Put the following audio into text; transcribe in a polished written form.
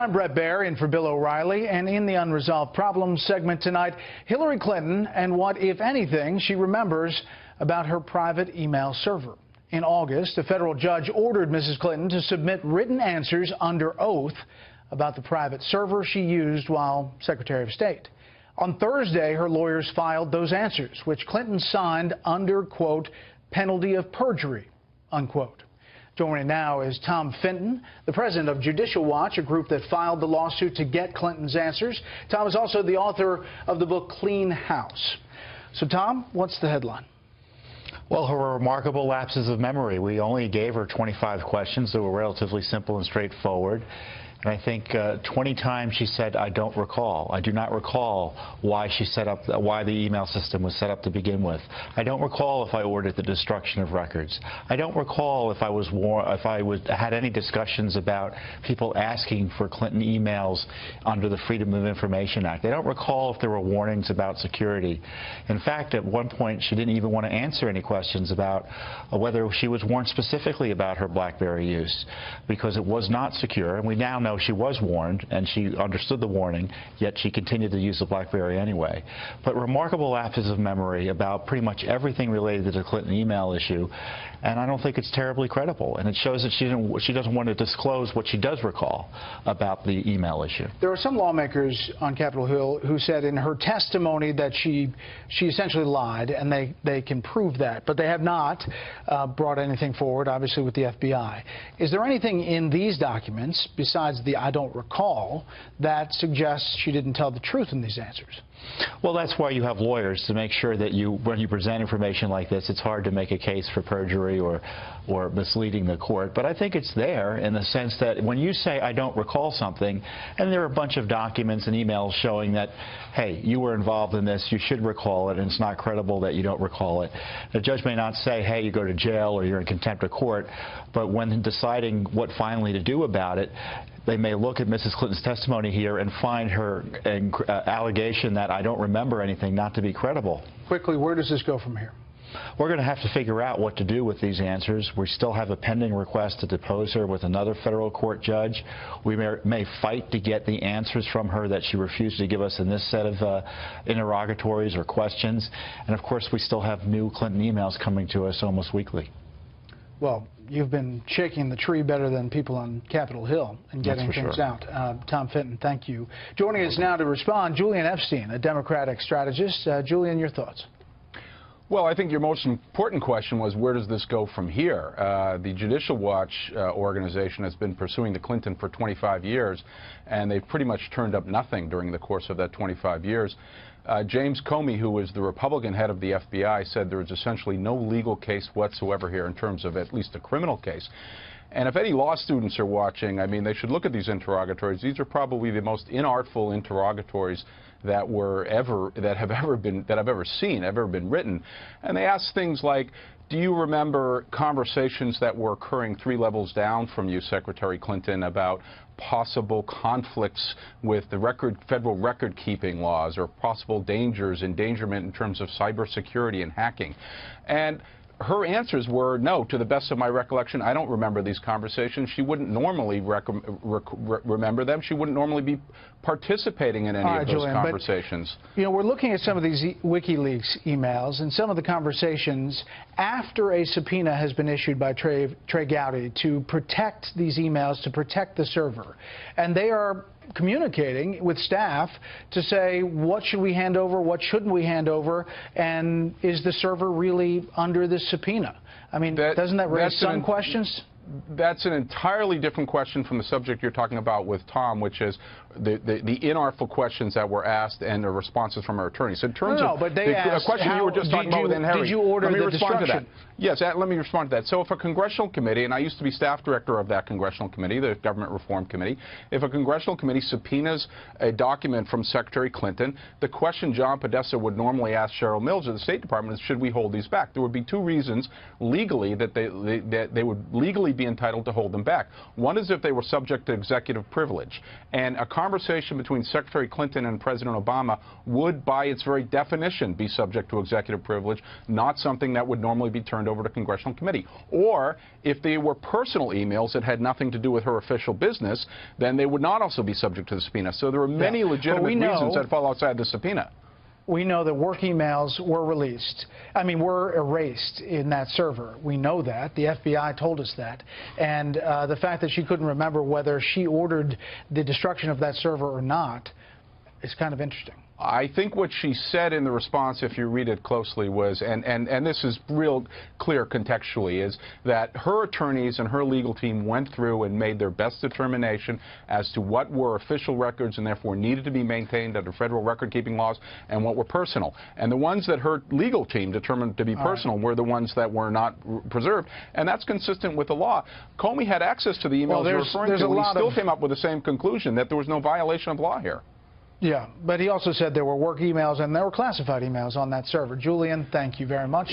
I'm Brett Baer in for Bill O'Reilly, and in the Unresolved Problems segment tonight, Hillary Clinton and what, if anything, she remembers about her private email server. In August, a federal judge ordered Mrs. Clinton to submit written answers under oath about the private server she used while Secretary of State. On Thursday, her lawyers filed those answers, which Clinton signed under, quote, penalty of perjury, unquote. Joining now is Tom Fenton, the president of Judicial Watch, a group that filed the lawsuit to get Clinton's answers. Tom is also the author of the book Clean House. So, Tom, what's the headline? Well, her remarkable lapses of memory. We only gave her 25 questions that were relatively simple and straightforward. And I think 20 times she said, I don't recall. I do not recall why why the email system was set up to begin with. I don't recall if I ordered the destruction of records. I don't recall if I had any discussions about people asking for Clinton emails under the Freedom of Information Act. I don't recall if there were warnings about security. In fact, at one point, she didn't even want to answer any questions about whether she was warned specifically about her BlackBerry use, because it was not secure, and we now know she was warned and she understood the warning, yet she continued to use the BlackBerry anyway. But remarkable lapses of memory about pretty much everything related to the Clinton email issue, and I don't think it's terribly credible. And it shows that she doesn't want to disclose what she does recall about the email issue. There are some lawmakers on Capitol Hill who said in her testimony that she essentially lied, and they can prove that, but they have not brought anything forward, obviously, with the FBI. Is there anything in these documents, besides the I don't recall, that suggests she didn't tell the truth in these answers? Well, that's why you have lawyers, to make sure that when you present information like this, it's hard to make a case for perjury or misleading the court. But I think it's there in the sense that when you say I don't recall something, and there are a bunch of documents and emails showing that, hey, you were involved in this, you should recall it, and it's not credible that you don't recall it. The judge may not say, hey, you go to jail or you're in contempt of court, but when deciding what finally to do about it, they may look at Mrs. Clinton's testimony here and find her allegation that I don't remember anything not to be credible. Quickly, where does this go from here? We're going to have to figure out what to do with these answers. We still have a pending request to depose her with another federal court judge. We may fight to get the answers from her that she refused to give us in this set of interrogatories or questions. And, of course, we still have new Clinton emails coming to us almost weekly. Well, you've been shaking the tree better than people on Capitol Hill and getting things out. Tom Fenton, thank you. Joining us now to respond, Julian Epstein, a Democratic strategist. Julian, your thoughts? Well, I think your most important question was, where does this go from here? The Judicial Watch organization has been pursuing the Clinton for 25 years, and they've pretty much turned up nothing during the course of that 25 years. James Comey, who was the Republican head of the FBI, said there is essentially no legal case whatsoever here in terms of at least a criminal case. And if any law students are watching, I mean, they should look at these interrogatories. These are probably the most inartful interrogatories that I've ever seen, ever been written. And they ask things like, do you remember conversations that were occurring 3 levels down from you, Secretary Clinton, about possible conflicts with the federal record-keeping laws or possible dangers, endangerment in terms of cybersecurity and hacking? And her answers were, no, to the best of my recollection, I don't remember these conversations. She wouldn't normally remember them. She wouldn't normally be participating in any of those Julian, conversations. But, you know, we're looking at some of these WikiLeaks emails and some of the conversations after a subpoena has been issued by Trey Gowdy to protect these emails, to protect the server. And they are communicating with staff to say, what should we hand over, what shouldn't we hand over, and is the server really under this subpoena? I mean, doesn't that raise some questions? That's an entirely different question from the subject you're talking about with Tom, which is the inartful questions that were asked and the responses from our attorneys. In terms of but they asked, the question you were just talking about with Harry, did you order let me the respond to destruction? that. Yes, let me respond to that. So if a congressional committee, and I used to be staff director of that congressional committee, the Government Reform Committee, if a congressional committee subpoenas a document from Secretary Clinton, the question John Podesta would normally ask Cheryl Mills of the State Department is, should we hold these back? There would be 2 reasons legally that they would legally be entitled to hold them back. One is if they were subject to executive privilege. And a conversation between Secretary Clinton and President Obama would, by its very definition, be subject to executive privilege, not something that would normally be turned over to Congressional committee. Or if they were personal emails that had nothing to do with her official business, then they would not also be subject to the subpoena. So there are many legitimate reasons that fall outside the subpoena. We know that work emails were were erased in that server. We know that. The FBI told us that. And the fact that she couldn't remember whether she ordered the destruction of that server or not is kind of interesting. I think what she said in the response, if you read it closely, was, and this is real clear contextually, is that her attorneys and her legal team went through and made their best determination as to what were official records and therefore needed to be maintained under federal record-keeping laws and what were personal. And the ones that her legal team determined to be personal were the ones that were not preserved, and that's consistent with the law. Comey had access to the emails you're referring to, and he still came up with the same conclusion, that there was no violation of law here. Yeah, but he also said there were work emails and there were classified emails on that server. Julian, thank you very much.